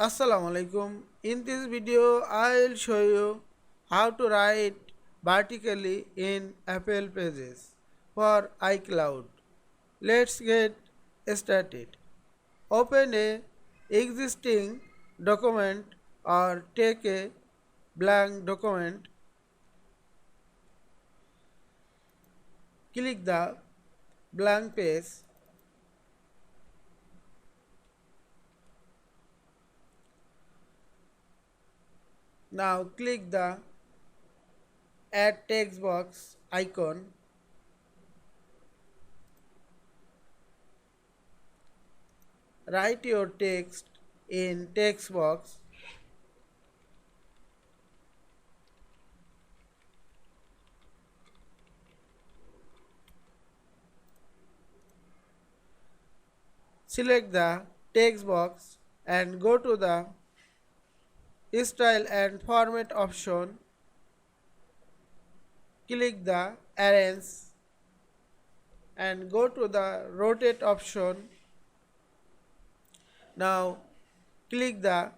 Assalamu Walaikum. In this video, I will show you how to write vertically in Apple Pages for iCloud. Let's get started. Open a existing document or take a blank document. Click the blank page. Now click the add text box icon. Write your text in text box. Select the text box and go to the Style and Format option. Click the Arrange and go to the Rotate option. Now click the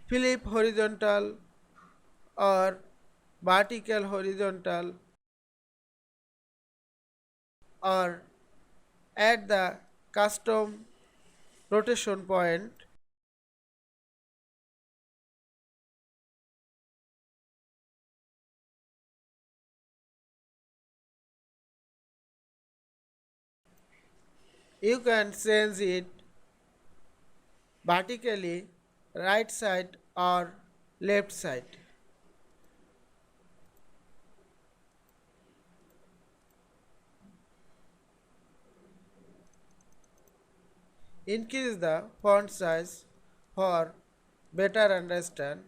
Flip horizontal or vertical horizontal or add the custom rotation point. You can change it vertically right side or left side. Increase the font size for better understand.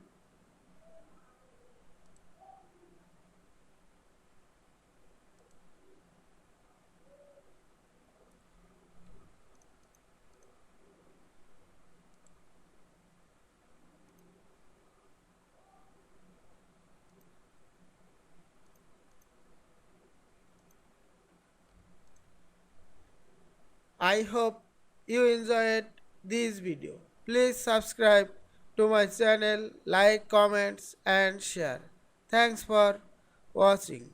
I hope you enjoyed this video. Please subscribe to my channel, like, comments and share. Thanks for watching.